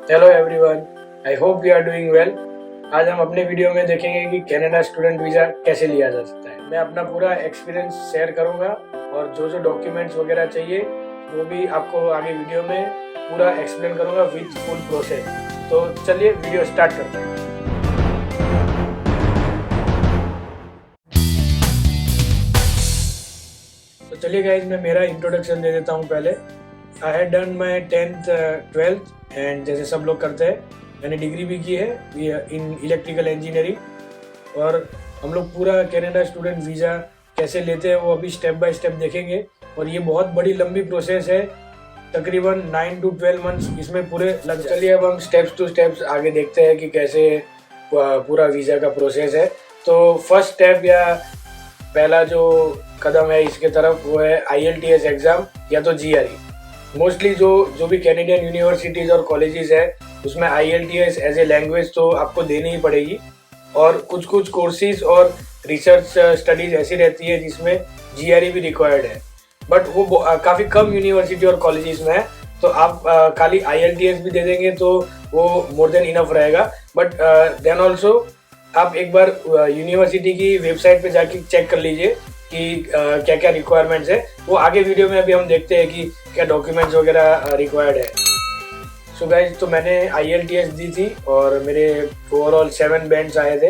Hello everyone, I hope you are doing well. आज हम अपने वीडियो में देखेंगे कि कनाडा स्टूडेंट वीज़ा कैसे लिया जा सकता है। मैं अपना पूरा एक्सपीरियंस शेयर करूंगा और जो जो डॉक्यूमेंट्स वगैरह चाहिए वो भी आपको आगे वीडियो में पूरा एक्सप्लेन करूंगा विथ फुल प्रोसेस। तो चलिए वीडियो स्टार्ट करते हैं। तो चलिए गाइज, मैं मेरा इंट्रोडक्शन दे देता हूँ पहले। I had done my 10th 12th and जैसे सब लोग करते हैं मैंने डिग्री भी की है इन इलेक्ट्रिकल इंजीनियरिंग। और हम लोग पूरा कनाडा स्टूडेंट वीज़ा कैसे लेते हैं वो अभी स्टेप बाय स्टेप देखेंगे। और ये बहुत बड़ी लंबी प्रोसेस है, तकरीबन 9 to 12 मंथ्स इसमें पूरे लग। चलिए अब हम स्टेप्स टू स्टेप्स आगे देखते हैं कि कैसे पूरा वीज़ा का प्रोसेस है। तो फर्स्ट स्टेप या पहला जो कदम है इसके तरफ वो है IELTS एग्ज़ाम या तो GRE। मोस्टली जो भी कैनेडियन यूनिवर्सिटीज़ और कॉलेजेस है उसमें IELTS एज ए लैंग्वेज तो आपको देनी ही पड़ेगी। और कुछ कुछ कोर्सेज और रिसर्च स्टडीज़ ऐसी रहती है जिसमें GRE भी रिक्वायर्ड है, बट वो काफ़ी कम यूनिवर्सिटी और कॉलेजेस में है। तो आप खाली IELTS भी दे देंगे तो वो मोर देन इनफ रहेगा। बट देन ऑल्सो आप एक बार यूनिवर्सिटी की वेबसाइट पे जाके चेक कर लीजिए कि क्या क्या रिक्वायरमेंट्स है। वो आगे वीडियो में अभी हम देखते हैं कि क्या डॉक्यूमेंट्स वगैरह रिक्वायर्ड है। सो गाइज, तो मैंने IELTS दी थी और मेरे ओवरऑल 7 बैंड्स आए थे।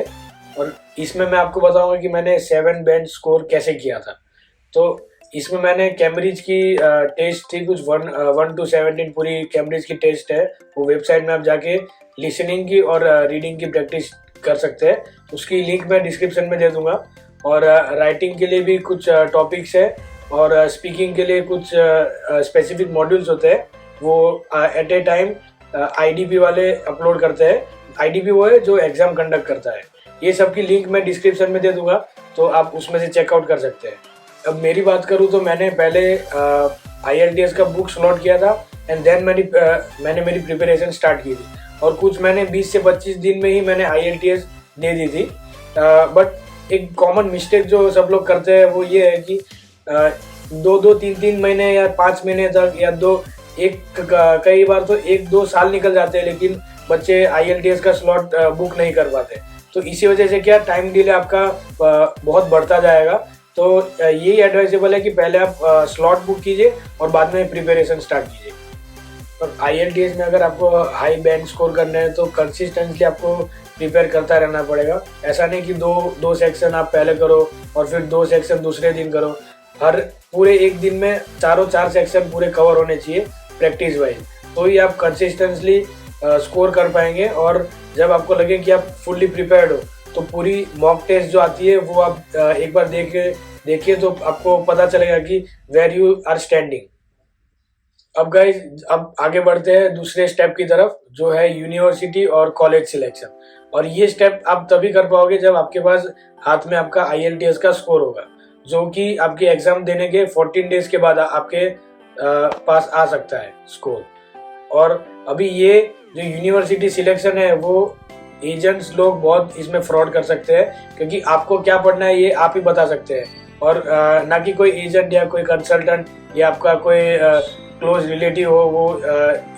और इसमें मैं आपको बताऊंगा कि मैंने 7 बैंड स्कोर कैसे किया था। तो इसमें मैंने कैम्ब्रिज की टेस्ट थी, कुछ 1 to 17 पूरी कैम्ब्रिज की टेस्ट है। वो वेबसाइट में आप जाके लिसनिंग की और रीडिंग की प्रैक्टिस कर सकते हैं। उसकी लिंक मैं डिस्क्रिप्शन में दे दूंगा। और राइटिंग के लिए भी कुछ टॉपिक्स है और स्पीकिंग के लिए कुछ स्पेसिफिक मॉड्यूल्स होते हैं। वो एट ए टाइम IDP वाले अपलोड करते हैं। IDP वो है जो एग्जाम कंडक्ट करता है। ये सब की लिंक मैं डिस्क्रिप्शन में दे दूंगा, तो आप उसमें से चेकआउट कर सकते हैं। अब मेरी बात करूँ तो मैंने पहले IELTS का बुक स्लॉट किया था एंड देन मैंने मेरी प्रिपरेशन स्टार्ट की थी। और कुछ मैंने 20 से 25 दिन में ही मैंने IELTS दे दी थी। बट एक कॉमन मिस्टेक जो सब लोग करते हैं वो ये है कि 2-3 महीने या 5 महीने तक या कई बार तो 1-2 साल निकल जाते हैं, लेकिन बच्चे IELTS का स्लॉट बुक नहीं कर पाते। तो इसी वजह से क्या टाइम डिले आपका बहुत बढ़ता जाएगा। तो यही एडवाइजेबल है कि पहले आप स्लॉट बुक कीजिए और बाद में प्रिपरेशन स्टार्ट कीजिए। और IELTS में अगर आपको हाई बैंड स्कोर करना है तो कंसिस्टेंटली आपको प्रिपेयर करता रहना पड़ेगा। ऐसा नहीं कि दो सेक्शन आप पहले करो और फिर 2 सेक्शन दूसरे दिन करो। हर पूरे एक दिन में 4 सेक्शन पूरे कवर होने चाहिए प्रैक्टिस वाइज, तो ही आप कंसिस्टेंटली स्कोर कर पाएंगे। और जब आपको लगे कि आप फुल्ली प्रिपेयर्ड हो तो पूरी मॉक टेस्ट जो आती है वो आप एक बार देखिए तो आपको पता चलेगा कि वेयर यू आर स्टैंडिंग। अब गाइज, अब आगे बढ़ते हैं दूसरे स्टेप की तरफ, जो है यूनिवर्सिटी और कॉलेज सिलेक्शन। और ये स्टेप आप तभी कर पाओगे जब आपके पास हाथ में आपका IELTS का स्कोर होगा, जो कि आपके एग्जाम देने के 14 डेज के बाद आपके पास आ सकता है स्कोर। और अभी ये जो यूनिवर्सिटी सिलेक्शन है वो एजेंट्स लोग बहुत इसमें फ्रॉड कर सकते हैं, क्योंकि आपको क्या पढ़ना है ये आप ही बता सकते हैं। और ना कि कोई एजेंट या कोई कंसल्टेंट या आपका कोई क्लोज रिलेटिव हो वो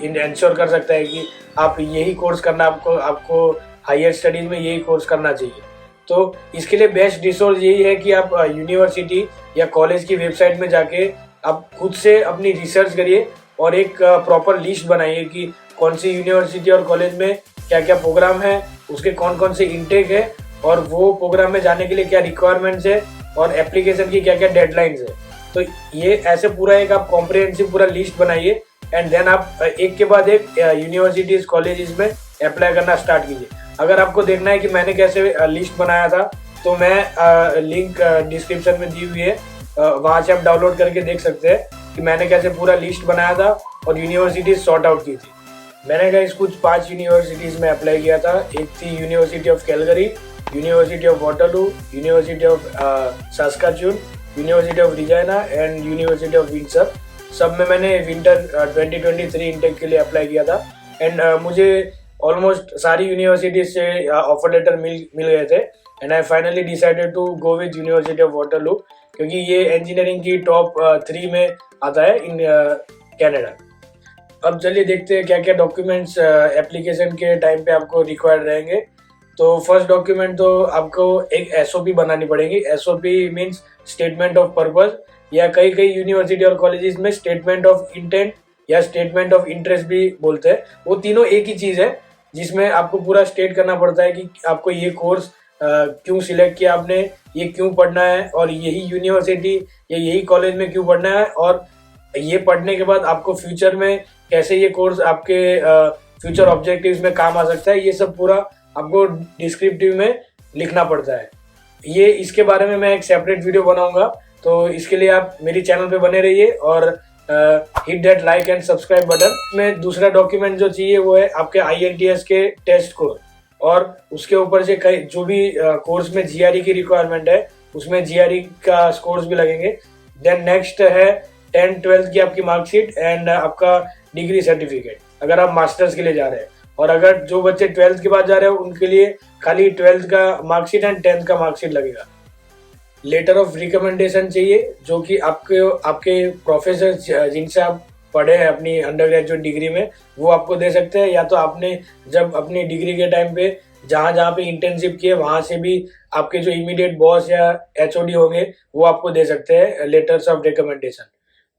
इंश्योर कर सकता है कि आप यही कोर्स करना, आपको हायर स्टडीज में यही कोर्स करना चाहिए। तो इसके लिए बेस्ट रिसोर्स यही है कि आप यूनिवर्सिटी या कॉलेज की वेबसाइट में जाके आप खुद से अपनी रिसर्च करिए और एक प्रॉपर लिस्ट बनाइए कि कौन सी यूनिवर्सिटी और कॉलेज में क्या क्या प्रोग्राम है, उसके कौन कौन से इंटेक है और वो प्रोग्राम में जाने के लिए क्या रिक्वायरमेंट्स है और एप्लीकेशन की क्या क्या डेडलाइंस है। तो ये ऐसे पूरा एक आप कॉम्प्रिहेंसिव पूरा लिस्ट बनाइए एंड देन आप एक के बाद एक यूनिवर्सिटीज कॉलेजेस में अप्लाई करना स्टार्ट कीजिए। अगर आपको देखना है कि मैंने कैसे लिस्ट बनाया था तो मैं लिंक डिस्क्रिप्शन में दी हुई है, वहाँ से आप डाउनलोड करके देख सकते हैं कि मैंने कैसे पूरा लिस्ट बनाया था और यूनिवर्सिटीज सॉर्ट आउट की थी। मैंने गाइस कुछ 5 यूनिवर्सिटीज़ में अप्लाई किया था। एक थी university of Calgary, university of Waterloo, university of Saskatchewan, university of Regina and university of Windsor. सब में मैंने विंटर 2023 इंटेक के लिए अप्लाई किया था। एंड मुझे ऑलमोस्ट सारी यूनिवर्सिटीज से ऑफर लेटर मिल गए थे। And I finally decided to go with university of Waterloo, क्योंकि ये इंजीनियरिंग की टॉप 3 में आता है इन कनाडा। अब चलिए देखते हैं क्या क्या डॉक्यूमेंट्स एप्लीकेशन के टाइम पे आपको रिक्वायर्ड रहेंगे। तो फर्स्ट डॉक्यूमेंट तो आपको एक एसओपी बनानी पड़ेगी। SOP means statement of purpose, या कई कई यूनिवर्सिटी और कॉलेजेस में स्टेटमेंट ऑफ इंटेंट या स्टेटमेंट ऑफ इंटरेस्ट भी बोलते हैं। वो तीनों एक ही चीज़ है, जिसमें आपको पूरा स्टेट करना पड़ता है कि आपको ये कोर्स क्यों सिलेक्ट किया आपने, ये क्यों पढ़ना है, और यही यूनिवर्सिटी या यही कॉलेज में क्यों पढ़ना है, और ये पढ़ने के बाद आपको फ्यूचर में कैसे ये कोर्स आपके फ्यूचर ऑब्जेक्टिव्स में काम आ सकता है। ये सब पूरा आपको डिस्क्रिप्टिव में लिखना पड़ता है। ये इसके बारे में मैं एक सेपरेट वीडियो बनाऊंगा, तो इसके लिए आप मेरी चैनल पे बने रहिए और hit that like and subscribe button. में दूसरा डॉक्यूमेंट जो चाहिए वो है आपके IELTS के टेस्ट कोर्स, और उसके ऊपर से कई जो भी कोर्स में GRE की रिक्वायरमेंट है उसमें GRE का स्कोर्स भी लगेंगे। देन नेक्स्ट है 10th-12th की आपकी मार्कशीट एंड आपका डिग्री सर्टिफिकेट, अगर आप मास्टर्स के लिए जा रहे हैं। और अगर जो बच्चे 12th के बाद जा रहे हो उनके लिए खाली 12th का मार्कशीट एंड 10th का मार्कशीट लगेगा। लेटर ऑफ रिकमेंडेशन चाहिए, जो कि आपके प्रोफेसर जिनसे आप पढ़े हैं अपनी अंडर ग्रेजुएट डिग्री में, वो आपको दे सकते हैं, या तो आपने जब अपनी डिग्री के टाइम पे जहाँ जहाँ पे इंटर्नशिप किए वहाँ से भी आपके जो इमीडिएट बॉस या HOD होंगे वो आपको दे सकते हैं लेटर्स ऑफ रिकमेंडेशन।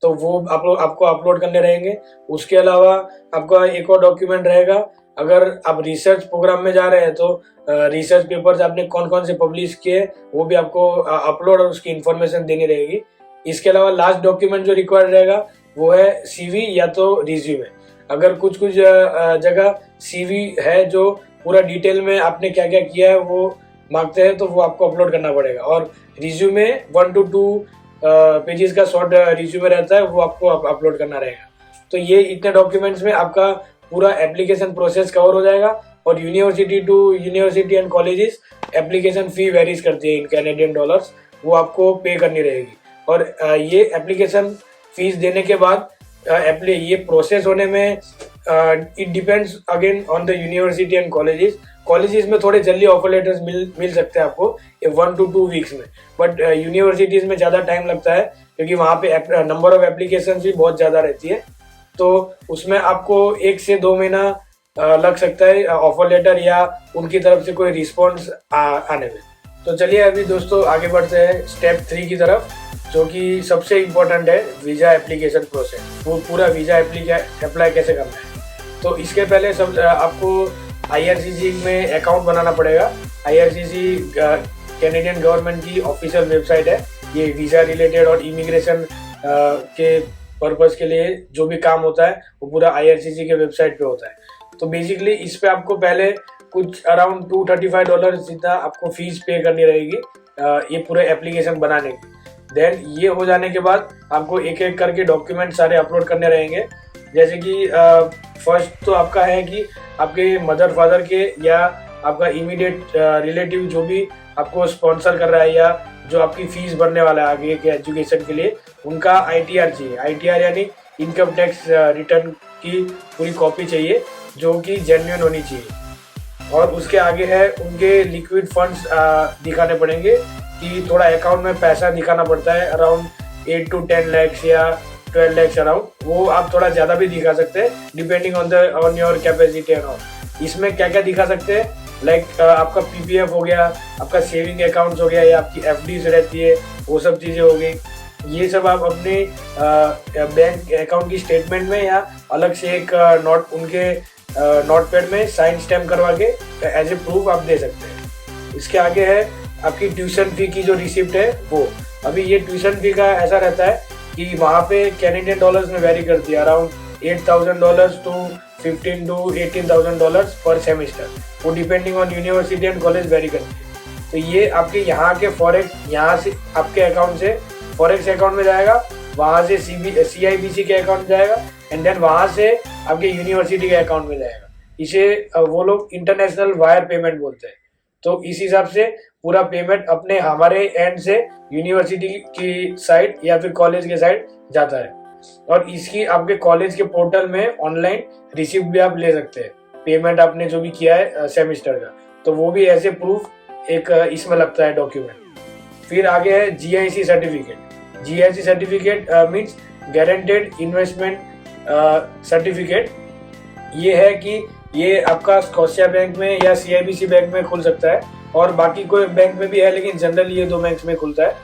तो वो आपको अपलोड करने रहेंगे। उसके अलावा आपका एक और डॉक्यूमेंट रहेगा, अगर आप रिसर्च प्रोग्राम में जा रहे हैं तो रिसर्च पेपर्स आपने कौन कौन से पब्लिश किए वो भी आपको अपलोड और उसकी इंफॉर्मेशन देनी रहेगी। इसके अलावा लास्ट डॉक्यूमेंट जो रिक्वायर्ड रहेगा वो है CV या तो रिज्यूमे। अगर कुछ जगह CV है जो पूरा डिटेल में आपने क्या क्या किया है वो मांगते हैं, तो वो आपको अपलोड करना पड़ेगा। और रिज्यूमे 1 to 2 पेजेस का शॉर्ट रिज्यूमे रहता है, वो आपको अपलोड करना रहेगा। तो ये इतने डॉक्यूमेंट्स में आपका पूरा एप्लीकेशन प्रोसेस कवर हो जाएगा। और university to university and colleges application fee varies करती है इन कैनेडियन डॉलर्स, वो आपको पे करनी रहेगी। और ये एप्लीकेशन फीस देने के बाद ये प्रोसेस होने में it depends again on the university and colleges में थोड़े जल्दी ऑफर लेटर्स मिल सकते हैं आपको 1 to 2 वीक्स में, बट यूनिवर्सिटीज में ज़्यादा टाइम लगता है क्योंकि वहाँ पे नंबर ऑफ एप्लीकेशन भी बहुत ज़्यादा रहती है। तो उसमें आपको 1 से 2 महीना लग सकता है ऑफर लेटर या उनकी तरफ से कोई रिस्पॉन्स आने में। तो चलिए अभी दोस्तों आगे बढ़ते हैं स्टेप 3 की तरफ, जो कि सबसे इम्पोर्टेंट है वीज़ा एप्लीकेशन प्रोसेस। वो पूरा वीज़ा अप्लाई कैसे करना है। तो इसके पहले आपको IRCC में अकाउंट बनाना पड़ेगा। IRCC कैनेडियन गवर्नमेंट की ऑफिशियल वेबसाइट है। ये वीज़ा रिलेटेड और इमिग्रेशन के पर्पस के लिए जो भी काम होता है वो पूरा IRCC के वेबसाइट पे होता है। तो बेसिकली इस पे आपको पहले कुछ अराउंड $235 जितना आपको फीस पे करनी रहेगी ये पूरे एप्लीकेशन बनाने की। देन ये हो जाने के बाद आपको एक एक करके डॉक्यूमेंट सारे अपलोड करने रहेंगे। जैसे कि फर्स्ट तो आपका है कि आपके मदर फादर के या आपका इमीडिएट रिलेटिव जो भी आपको स्पॉन्सर कर रहा है या जो आपकी फीस भरने वाला है आगे के एजुकेशन के लिए, उनका ITR चाहिए। ITR यानी इनकम टैक्स रिटर्न की पूरी कॉपी चाहिए जो कि जेन्युइन होनी चाहिए। और उसके आगे है उनके लिक्विड फंड्स दिखाने पड़ेंगे कि थोड़ा अकाउंट में पैसा दिखाना पड़ता है अराउंड 8 to 10 lakhs या 12 lakhs अराउंड। वो आप थोड़ा ज़्यादा भी दिखा सकते हैं depending on your capacity and all. इसमें क्या क्या दिखा सकते हैं, लाइक आपका PPF हो गया, आपका सेविंग अकाउंट्स हो गया या आपकी FDs रहती है, वो सब चीज़ें हो गई। ये सब आप अपने बैंक अकाउंट की स्टेटमेंट में या अलग से एक नोट उनके नोटपैड में साइन स्टैम्प करवा के एज ए प्रूफ आप दे सकते हैं। इसके आगे है आपकी ट्यूशन फी की जो रिसिप्ट है वो। अभी ये ट्यूशन फी का ऐसा रहता है कि वहाँ पे कैनेडियन डॉलर्स में वेरी करती है अराउंड $8,000 to $15,000 to $18,000 पर सेमिस्टर। वो depending on university and college vary करती है। तो ये आपके यहाँ के फॉरेक्स यहाँ से आपके अकाउंट से फॉरेक्स अकाउंट में जाएगा, वहाँ से CIBC के अकाउंट में जाएगा एंड देन वहाँ से आपके यूनिवर्सिटी के अकाउंट में जाएगा। इसे वो लोग इंटरनेशनल वायर पेमेंट बोलते हैं। तो इस हिसाब से पूरा पेमेंट अपने हमारे एंड से यूनिवर्सिटी की साइड या फिर कॉलेज के साइड जाता है। और इसकी आपके कॉलेज के पोर्टल में ऑनलाइन रिसिप्ट भी आप ले सकते हैं, पेमेंट आपने जो भी किया है सेमिस्टर का, तो वो भी ऐसे प्रूफ एक इसमें लगता है डॉक्यूमेंट। फिर आगे है GIC certificate. GIC certificate means guaranteed investment certificate ये है कि ये आपका स्कॉशिया बैंक में या सीआईबीसी बैंक में खुल सकता है और बाकी कोई बैंक में भी है, लेकिन जनरली ये 2 बैंक में खुलता है।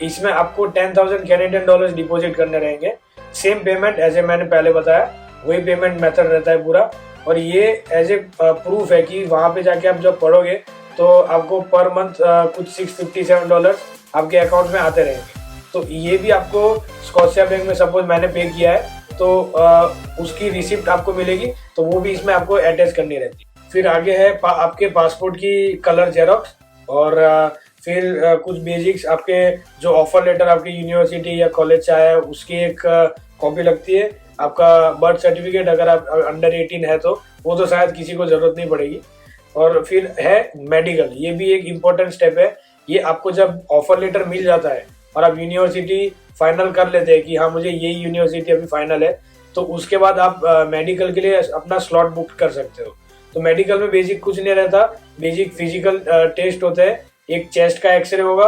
इसमें आपको 10,000 कैनेडियन डॉलर्स डिपॉजिट करने रहेंगे। सेम पेमेंट एज ए मैंने पहले बताया वही पेमेंट मेथड रहता है पूरा। और ये एज ए प्रूफ है कि वहाँ पे जाके आप जब पढ़ोगे तो आपको पर मंथ कुछ $657 आपके अकाउंट में आते रहेंगे। तो ये भी आपको स्कॉशिया बैंक में सपोज मैंने पे किया है तो उसकी रिसिप्ट आपको मिलेगी, तो वो भी इसमें आपको अटैच करनी रहती है। फिर आगे है आपके पासपोर्ट की कलर जेरोक्स और फिर कुछ बेसिक्स आपके जो ऑफर लेटर आपकी यूनिवर्सिटी या कॉलेज से आया है उसकी एक कॉपी लगती है। आपका बर्थ सर्टिफिकेट अगर आप अंडर 18 है तो वो तो शायद किसी को ज़रूरत नहीं पड़ेगी। और फिर है मेडिकल, ये भी एक इम्पोर्टेंट स्टेप है। ये आपको जब ऑफर लेटर मिल जाता है और आप यूनिवर्सिटी फाइनल कर लेते हैं कि हाँ मुझे यही यूनिवर्सिटी अभी फाइनल है, तो उसके बाद आप मेडिकल के लिए अपना स्लॉट बुक कर सकते हो। तो मेडिकल में बेसिक कुछ नहीं रहता, बेसिक फिजिकल टेस्ट होते हैं, एक चेस्ट का एक्सरे होगा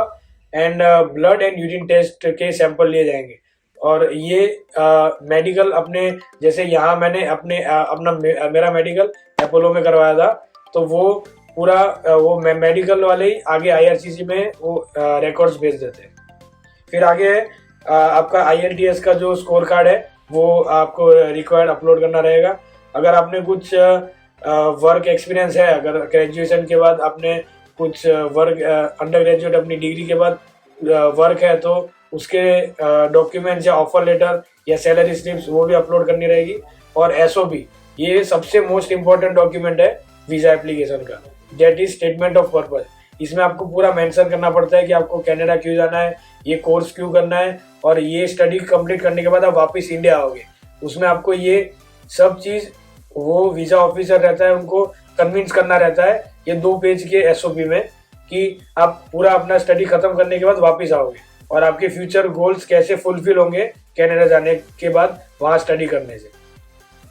and blood and urine test के सैंपल लिए जाएंगे। और ये मेडिकल अपने जैसे यहाँ मैंने मेरा मेडिकल अपोलो में करवाया था, तो वो पूरा वो मेडिकल वाले ही आगे IRCC में वो रिकॉर्ड्स भेज देते हैं। फिर आगे आपका IELTS का जो स्कोर कार्ड है वो आपको रिक्वायर्ड अपलोड करना रहेगा। अगर आपने कुछ वर्क एक्सपीरियंस है, अगर ग्रेजुएशन के बाद आपने कुछ वर्क अंडर ग्रेजुएट अपनी डिग्री के बाद वर्क है तो उसके डॉक्यूमेंट्स या ऑफर लेटर या सैलरी स्लिप्स वो भी अपलोड करनी रहेगी। और SOP ये सबसे मोस्ट इम्पोर्टेंट डॉक्यूमेंट है वीज़ा एप्लीकेशन का, that is statement of purpose. इसमें आपको पूरा मेंशन करना पड़ता है कि आपको कनाडा क्यों जाना है, ये कोर्स क्यों करना है और ये स्टडी कंप्लीट करने के बाद आप वापस इंडिया आओगे। उसमें आपको ये सब चीज़ वो वीज़ा ऑफिसर रहता है उनको कन्विंस करना रहता है ये 2 पेज के SOP में कि आप पूरा अपना स्टडी खत्म करने के बाद वापस आओगे और आपके फ्यूचर गोल्स कैसे फुलफिल होंगे कनाडा जाने के बाद वहाँ स्टडी करने से।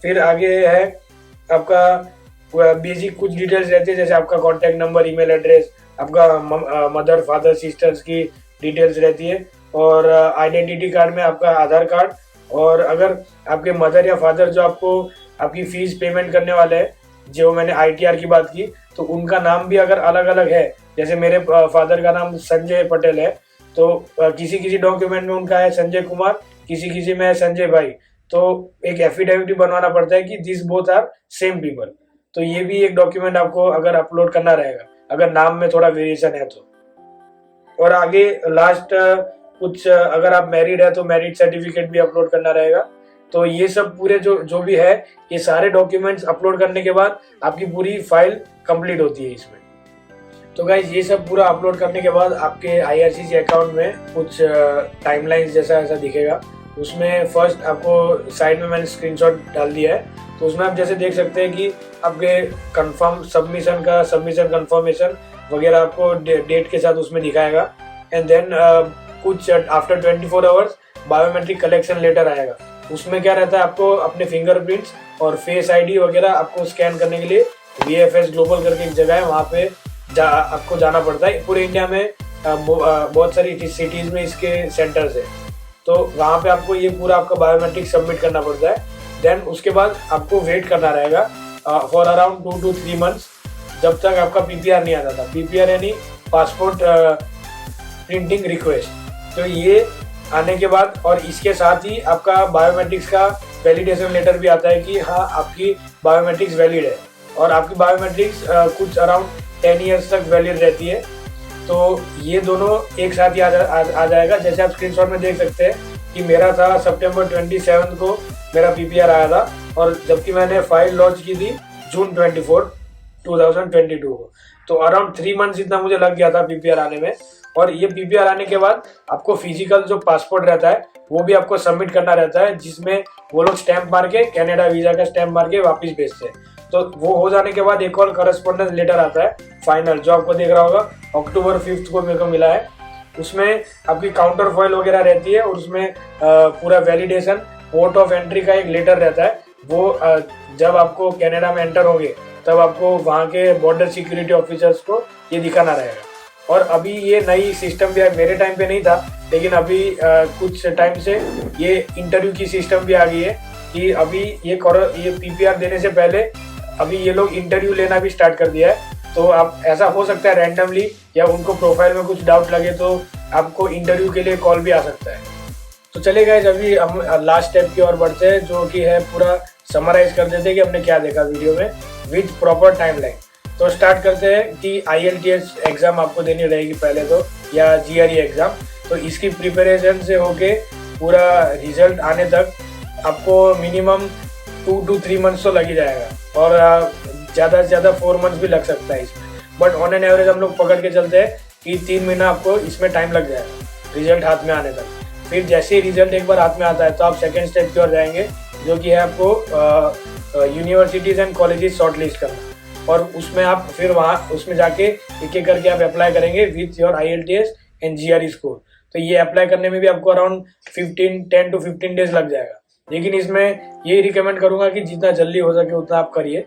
फिर आगे है आपका बेसिक कुछ डिटेल्स रहती है, जैसे आपका कॉन्टैक्ट नंबर, ईमेल एड्रेस, आपका मदर फादर सिस्टर्स की डिटेल्स रहती है और आइडेंटिटी कार्ड में आपका आधार कार्ड। और अगर आपके मदर या फादर जो आपको आपकी फीस पेमेंट करने वाले हैं, जो मैंने ITR की बात की, तो उनका नाम भी अगर अलग अलग है, जैसे मेरे फादर का नाम संजय पटेल है तो किसी किसी डॉक्यूमेंट में उनका है संजय कुमार, किसी किसी में है संजय भाई, तो एक एफिडेविट बनवाना पड़ता है कि this both are same people. तो ये भी एक डॉक्यूमेंट आपको अगर अपलोड करना रहेगा अगर नाम में थोड़ा वेरिएशन है तो। और आगे लास्ट कुछ अगर आप मैरिड है तो मैरिड सर्टिफिकेट भी अपलोड करना रहेगा। तो ये सब पूरे जो भी है ये सारे डॉक्यूमेंट्स अपलोड करने के बाद आपकी पूरी फाइल कंप्लीट होती है इसमें। तो गाइज ये सब पूरा अपलोड करने के बाद आपके IRCC अकाउंट में कुछ टाइमलाइंस जैसा ऐसा दिखेगा। उसमें फर्स्ट आपको साइड में मैंने स्क्रीनशॉट डाल दिया है, तो उसमें आप जैसे देख सकते हैं कि आपके कंफर्म सबमिशन कंफर्मेशन वगैरह आपको डेट के साथ उसमें दिखाएगा। एंड देन कुछ after 24 hours biometric collection letter आएगा। उसमें क्या रहता है, आपको अपने फिंगरप्रिंट्स और फेस ID वगैरह आपको स्कैन करने के लिए VFS ग्लोबल करके एक जगह है, वहाँ पे आपको जाना पड़ता है। पूरे इंडिया में बहुत सारी सिटीज़ में इसके सेंटर्स है, तो वहाँ पे आपको ये पूरा आपका बायोमेट्रिक सबमिट करना पड़ता है। देन उसके बाद आपको वेट करना रहेगा फॉर अराउंड 2 to 3 months, जब तक आपका PPR नहीं आता था। PPR यानी पासपोर्ट प्रिंटिंग रिक्वेस्ट। तो ये आने के बाद और इसके साथ ही आपका बायोमेट्रिक्स का वैलिडेशन लेटर भी आता है कि हाँ आपकी बायोमेट्रिक्स वैलिड है। और आपकी बायोमेट्रिक्स कुछ अराउंड 10 years तक वैलिड रहती है। तो ये दोनों एक साथ ही आ जाएगा। जैसे आप स्क्रीनशॉट में देख सकते हैं कि मेरा था September 27 को मेरा PPR आया था, और जबकि मैंने फाइल लॉन्च की थी June 24, 2022 को। तो अराउंड 3 months इतना मुझे लग गया था PPR आने में। और ये PPR आने के बाद आपको फिजिकल जो पासपोर्ट रहता है वो भी आपको सबमिट करना रहता है, जिसमें वो लोग स्टैंप मार के कनाडा वीज़ा का स्टैंप मार के वापस भेजते हैं। तो वो हो जाने के बाद एक और करस्पॉन्डेंस लेटर आता है फाइनल, जो आपको देख रहा होगा October 5 को मेरे को मिला है। उसमें आपकी काउंटर फॉइल वगैरह रहती है और उसमें पूरा वैलिडेशन पोर्ट ऑफ एंट्री का एक लेटर रहता है। वो जब आपको कनाडा में एंटर होंगे तब आपको वहाँ के बॉर्डर सिक्योरिटी ऑफिसर्स को ये दिखाना रहेगा। और अभी ये नई सिस्टम भी है, मेरे टाइम पे नहीं था, लेकिन अभी कुछ टाइम से ये इंटरव्यू की सिस्टम भी आ गई है कि अभी ये PPR देने से पहले अभी ये लोग इंटरव्यू लेना भी स्टार्ट कर दिया है। तो आप ऐसा हो सकता है रैंडमली या उनको प्रोफाइल में कुछ डाउट लगे तो आपको इंटरव्यू के लिए कॉल भी आ सकता है। तो चलिए गाइस, अभी हम लास्ट स्टेप की ओर बढ़ते हैं, जो कि है पूरा समराइज कर देते हैं कि हमने क्या देखा वीडियो में विथ प्रॉपर टाइमलाइन। तो स्टार्ट करते हैं कि IELTS एग्ज़ाम आपको देनी रहेगी पहले तो, या GRE एग्ज़ाम। तो इसकी प्रिपरेशन से होके पूरा रिजल्ट आने तक आपको मिनिमम 2 to 3 मंथ्स तो लग ही जाएगा, और ज़्यादा से ज़्यादा 4 मंथ्स भी लग सकता है इसमें। बट ऑन एन एवरेज हम लोग पकड़ के चलते हैं कि 3 महीना आपको इसमें टाइम लग जाएगा रिजल्ट हाथ में आने तक। फिर जैसे ही रिजल्ट एक बार हाथ में आता है तो आप सेकेंड स्टेप की ओर जाएंगे, जो कि है आपको universities and colleges short list करना। और उसमें आप फिर वहाँ उसमें जाके एक एक करके आप अप्लाई करेंगे with your IELTS and GRE score. तो ये अप्लाई करने में भी आपको अराउंड 10 to 15 डेज लग जाएगा। लेकिन इसमें यही रिकमेंड करूँगा कि जितना जल्दी हो सके उतना आप करिए,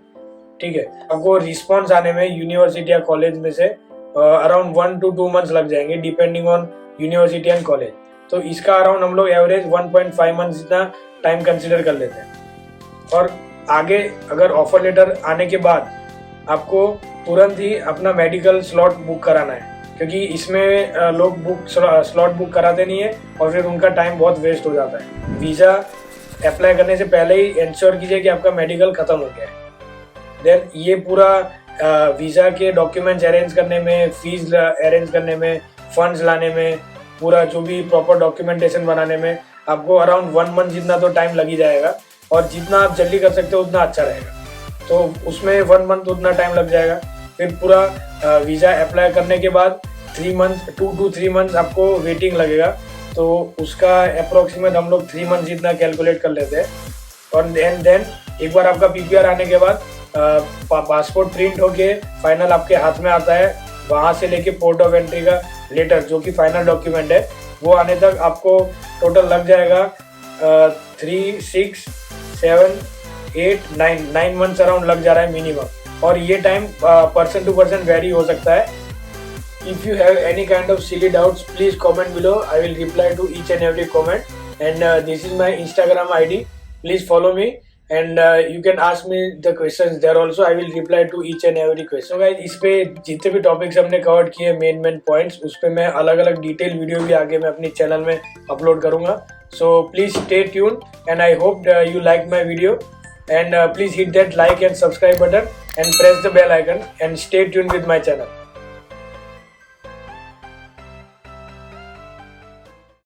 ठीक है। आपको रिस्पॉन्स आने में यूनिवर्सिटी या कॉलेज में से अराउंड 1 to 2 मंथ्स लग जाएंगे depending on university and college. तो इसका अराउंड हम लोग एवरेज 1.5 मंथ्स जितना टाइम कंसिडर कर लेते हैं। और आगे अगर ऑफर लेटर आने के बाद आपको तुरंत ही अपना मेडिकल स्लॉट बुक कराना है, क्योंकि इसमें लोग स्लॉट बुक कराते नहीं है और फिर उनका टाइम बहुत वेस्ट हो जाता है। वीज़ा अप्लाई करने से पहले ही इंश्योर कीजिए कि आपका मेडिकल ख़त्म हो गया है। देन ये पूरा वीज़ा के डॉक्यूमेंट्स अरेंज करने में, फीस अरेंज करने में, फंड्स लाने में, पूरा जो भी प्रॉपर डॉक्यूमेंटेशन बनाने में आपको अराउंड 1 मंथ जितना तो टाइम लग ही जाएगा। और जितना आप जल्दी कर सकते हो उतना अच्छा रहेगा। तो उसमें 1 मंथ उतना टाइम लग जाएगा। फिर पूरा वीज़ा अप्लाई करने के बाद 2 to 3 मंथ्स आपको वेटिंग लगेगा। तो उसका अप्रोक्सीमेट हम लोग 3 मंथ जितना कैलकुलेट कर लेते हैं। और देन एक बार आपका PPR आने के बाद पासपोर्ट प्रिंट होके फाइनल आपके हाथ में आता है। वहाँ से लेके पोर्ट ऑफ एंट्री का लेटर, जो कि फाइनल डॉक्यूमेंट है, वो आने तक आपको टोटल लग जाएगा 3, 6, 7, 8, 9 मंथ्स अराउंड लग जा रहा है मिनिमम। और ये time person to person vary हो सकता है। If you have any kind of silly doubts, please comment below. I will reply to each and every comment. And this is my Instagram ID. Please follow me. And you can ask me the questions there also. I will reply to each and every question. So guys, इस पे जितने भी topics हमने cover किए main points, उस पे मैं अलग अलग डिटेल वीडियो भी आगे मैं अपने चैनल में अपलोड करूँगा। So please stay tuned and I hope you like my video. And please hit that like and subscribe button and press the bell icon and stay tuned with my channel.